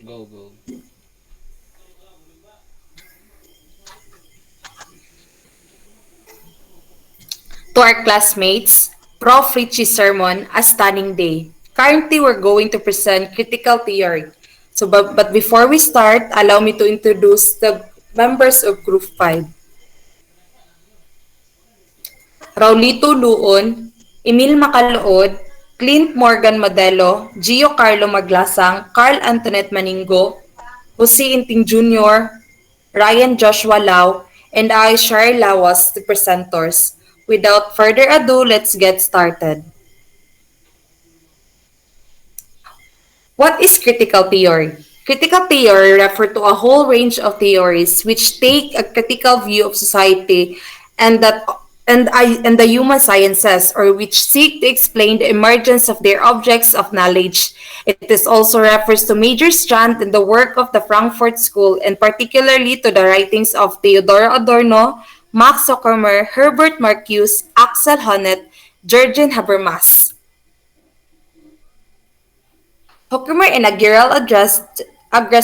Go, go. To our classmates, Prof. Richie's sermon, A Stunning Day. Currently, we're going to present critical theory. But before we start, allow me to introduce the members of Group 5. Raulito Luon, Emil Macalood, Clint Morgan Modelo, Gio Carlo Maglasang, Carl Antoinette Maningo, Jose Inting Jr., Ryan Joshua Lau, and I, Shari Lawas, the presenters. Without further ado, let's get started. What is critical theory? Critical theory refers to a whole range of theories which take a critical view of society and that and the human sciences, or which seek to explain the emergence of their objects of knowledge. It is also refers to major strand in the work of the Frankfurt School, and particularly to the writings of Theodor Adorno, Max Horkheimer, Herbert Marcuse, Axel Honneth, Jürgen Habermas. Horkheimer inaugural address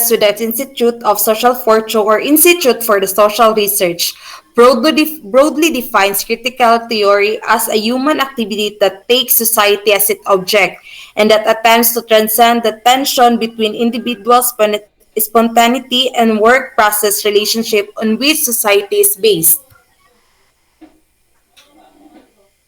to the Institute of Social Fortune, or Institute for the Social Research, broadly defines critical theory as a human activity that takes society as its object and that attempts to transcend the tension between individual spontaneity and work process relationship on which society is based.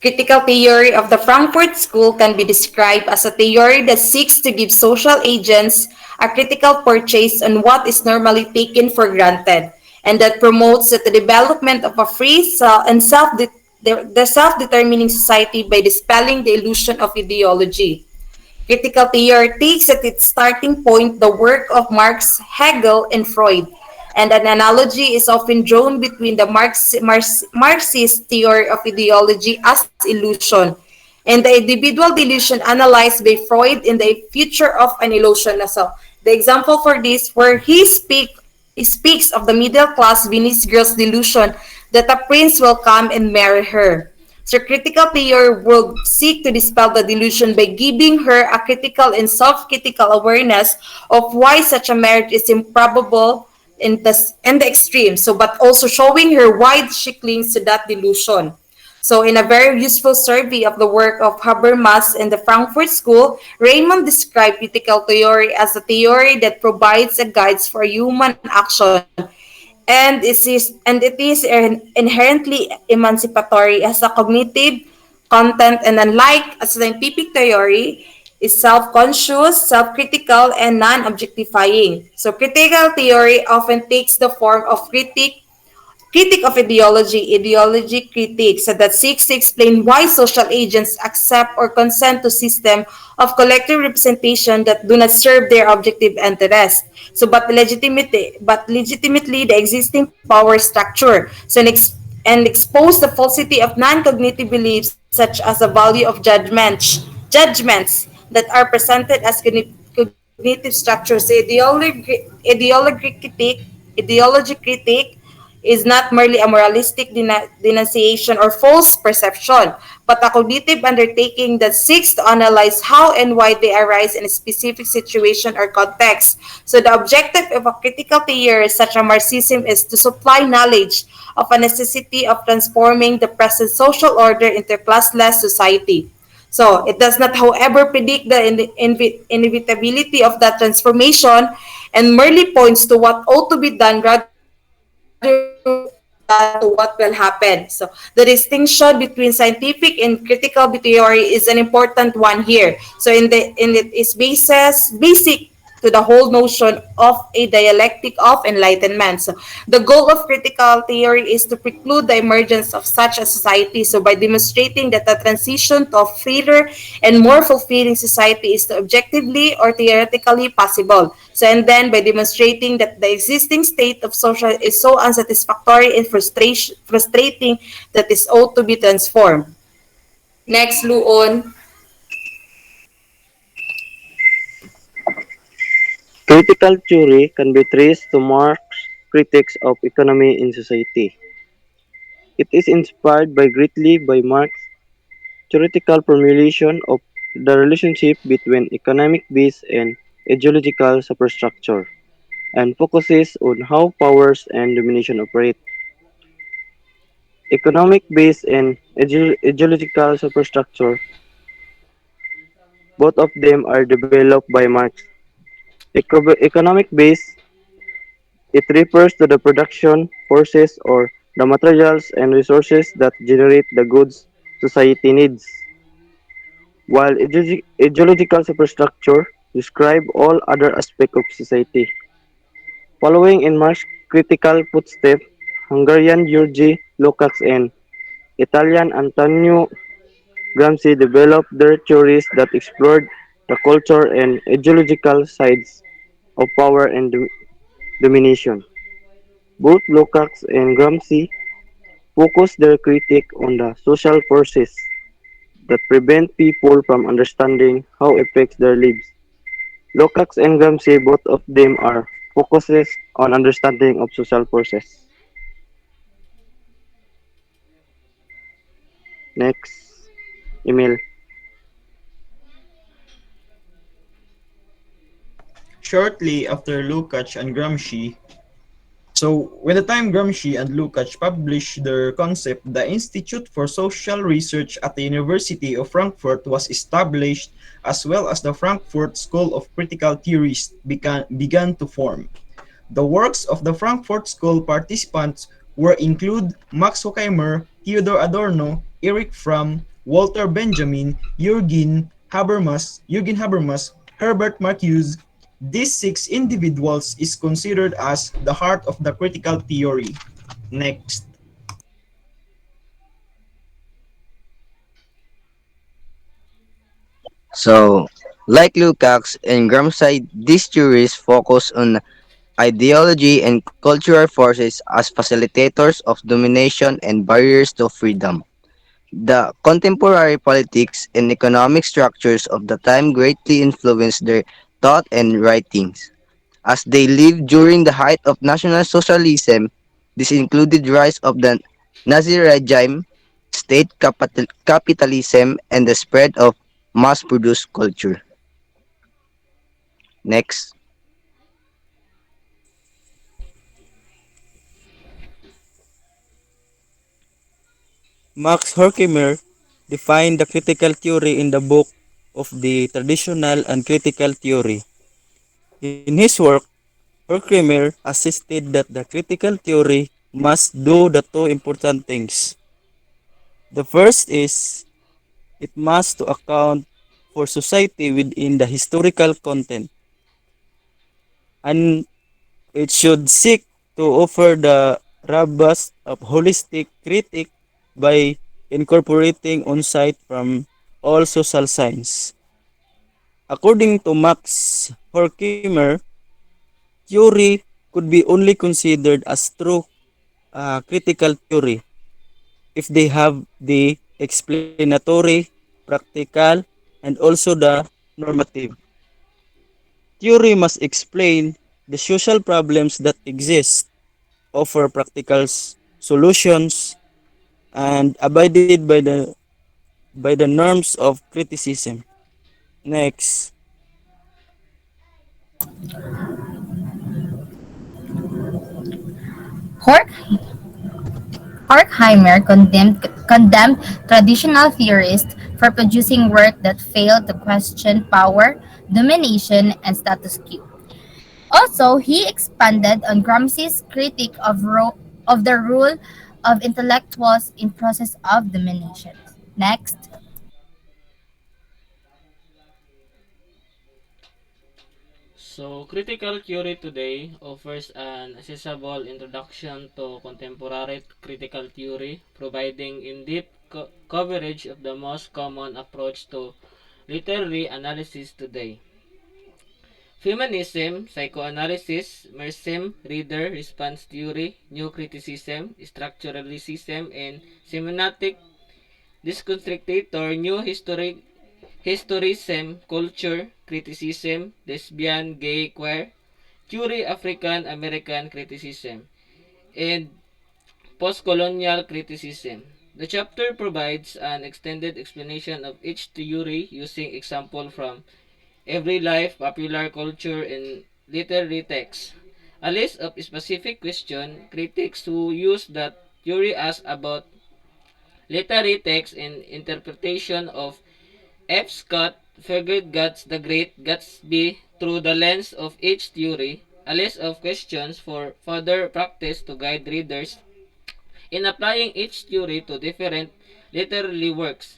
Critical theory of the Frankfurt School can be described as a theory that seeks to give social agents a critical purchase on what is normally taken for granted, and that promotes the development of a free and the self-determining society by dispelling the illusion of ideology. Critical theory takes at its starting point the work of Marx, Hegel, and Freud, and an analogy is often drawn between the Marxist theory of ideology as illusion and the individual delusion analyzed by Freud in the future of an illusion. So, the example for this, where he speaks of the middle class Viennese girl's delusion that a prince will come and marry her. So critical theory will seek to dispel the delusion by giving her a critical and self-critical awareness of why such a marriage is improbable in the extreme. So, but also showing her why she clings to that delusion. So, in a very useful survey of the work of Habermas and the Frankfurt School, Raymond described critical theory as a theory that provides a guides for human action, and it is inherently emancipatory as a cognitive content, and unlike a scientific theory, is self-conscious, self-critical, and non-objectifying. So critical theory often takes the form of critic of ideology critique, so that seeks to explain why social agents accept or consent to system of collective representation that do not serve their objective interest. So, but legitimately the existing power structure. So, and expose the falsity of non-cognitive beliefs such as a value of judgments that are presented as cognitive structures. So ideology critique is not merely a moralistic denunciation or false perception, but a cognitive undertaking that seeks to analyze how and why they arise in a specific situation or context. So the objective of a critical theory such as Marxism is to supply knowledge of a necessity of transforming the present social order into a classless society. So it does not, however, predict the inevitability of that transformation, and merely points to what ought to be done rather than to what will happen. So the distinction between scientific and critical theory is an important one here. So in it is basic to the whole notion of a dialectic of enlightenment. So the goal of critical theory is to preclude the emergence of such a society. So by demonstrating that the transition to a freer and more fulfilling society is objectively or theoretically possible. So and then by demonstrating that the existing state of social is so unsatisfactory and frustrating that is ought to be transformed. Next, Luon. Critical theory can be traced to Marx's critiques of economy in society. It is inspired by greatly by Marx's theoretical formulation of the relationship between economic base and ideological superstructure and focuses on how powers and domination operate. Economic base and ideological superstructure, both of them are developed by Marx. Economic base, it refers to the production forces or the materials and resources that generate the goods society needs, while ideological superstructure describe all other aspects of society. Following in Marx's critical footsteps, Hungarian Georgy Lukács and Italian Antonio Gramsci developed their theories that explored the culture and ideological sides of power and domination. Both Lukács and Gramsci focused their critique on the social forces that prevent people from understanding how affects their lives. Lukács and Gramsci, both of them are focuses on understanding of social forces. Next, Emil. Shortly after Lukács and Gramsci, when the time Gramsci and Lukács published their concept, the Institute for Social Research at the University of Frankfurt was established, as well as the Frankfurt School of Critical Theories began to form. The works of the Frankfurt School participants were include Max Horkheimer, Theodor Adorno, Erich Fromm, Walter Benjamin, Jürgen Habermas, Herbert Marcuse. These six individuals is considered as the heart of the critical theory. Next. So, like Lukács and Gramsci, these theories focus on ideology and cultural forces as facilitators of domination and barriers to freedom. The contemporary politics and economic structures of the time greatly influenced their thought and writings. As they lived during the height of National Socialism, this included rise of the Nazi regime, capitalism, and the spread of mass-produced culture. Next. Max Horkheimer defined the critical theory in the book of the Traditional and Critical Theory. In his work, Horkheimer assisted that the critical theory must do the two important things. The first is it must to account for society within the historical content, and it should seek to offer the robust of holistic critique by incorporating insight from all social science. According to Max Horkheimer, theory could be only considered as true critical theory if they have the explanatory, practical, and also the normative. Theory must explain the social problems that exist, offer practical solutions, and abided by the norms of criticism. Next, Hork Horkheimer condemned traditional theorists for producing work that failed to question power, domination, and status quo. Also, he expanded on Gramsci's critique of the role of intellectuals in process of domination. Next. So, critical theory today offers an accessible introduction to contemporary critical theory, providing in-depth coverage of the most common approach to literary analysis today. Feminism, psychoanalysis, Mersem, reader response theory, new criticism, structuralism, and semiotic disconstructor, new historicism, culture, criticism, lesbian, gay, queer, theory, African American criticism, and postcolonial criticism. The chapter provides an extended explanation of each theory using example from every life, popular culture, and literary texts. A list of specific questions critics who use that theory ask about literary text and interpretation of F. Scott figured the Great Gatsby through the lens of each theory, a list of questions for further practice to guide readers in applying each theory to different literary works,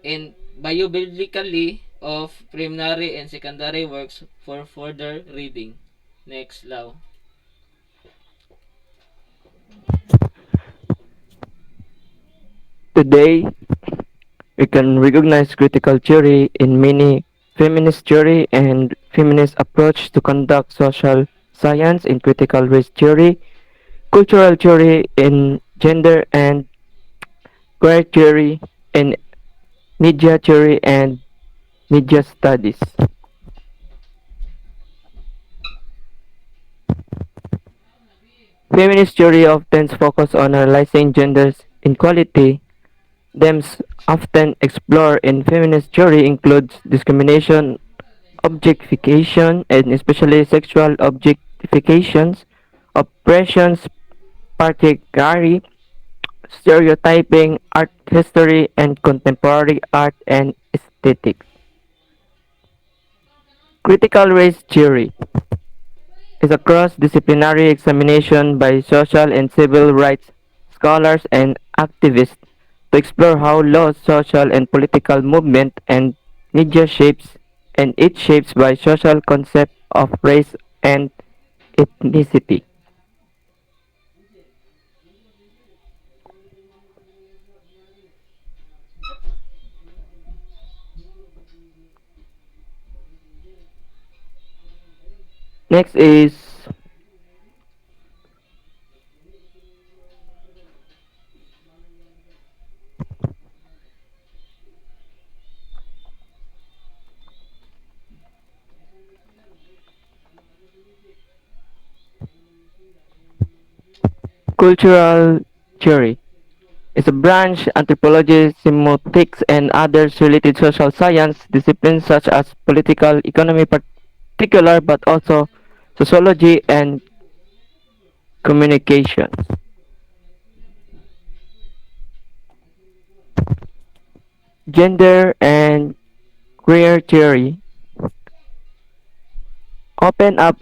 and biobiblically of primary and secondary works for further reading. Next, Lau. Today, we can recognize critical theory in many feminist theory and feminist approach to conduct social science in critical race theory, cultural theory in gender and queer theory, and media theory and media studies. Feminist theory often focus on analyzing gender's inequality. Themes often explored in feminist theory includes discrimination, objectification, and especially sexual objectifications, oppressions, patriarchy, stereotyping, art history, and contemporary art and aesthetics. Critical race theory is a cross-disciplinary examination by social and civil rights scholars and activists to explore how laws, social and political movement and media shapes and it shapes by social concept of race and ethnicity. Next is cultural theory. It's a branch anthropology, semiotics, and others related social science disciplines such as political economy particular but also sociology and communication. Gender and queer theory open up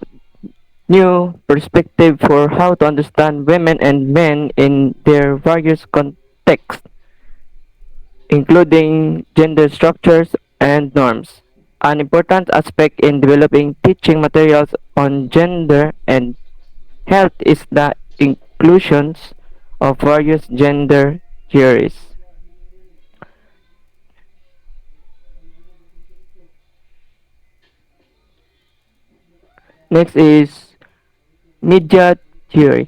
new perspective for how to understand women and men in their various contexts, including gender structures and norms. An important aspect in developing teaching materials on gender and health is the inclusions of various gender theories. Next is media theory.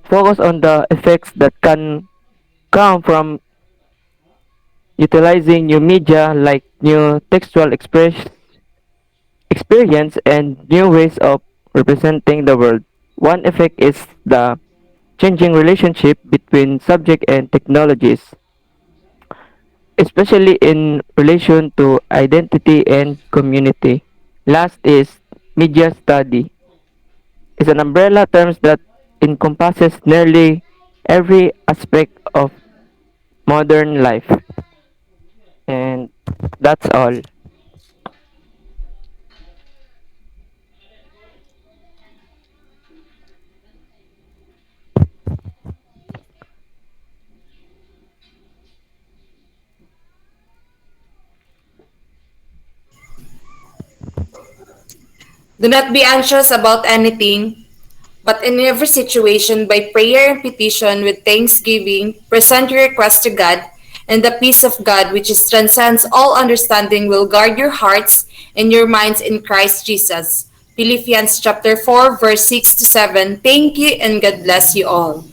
Focus on the effects that can come from utilizing new media like new textual experience and new ways of representing the world. One effect is the changing relationship between subject and technologies, especially in relation to identity and community. Last is media study. It's an umbrella term that encompasses nearly every aspect of modern life. And that's all. Do not be anxious about anything, but in every situation, by prayer and petition with thanksgiving, present your request to God, and the peace of God, which is transcends all understanding, will guard your hearts and your minds in Christ Jesus. Philippians chapter 4, verse 6 to 7. Thank you and God bless you all.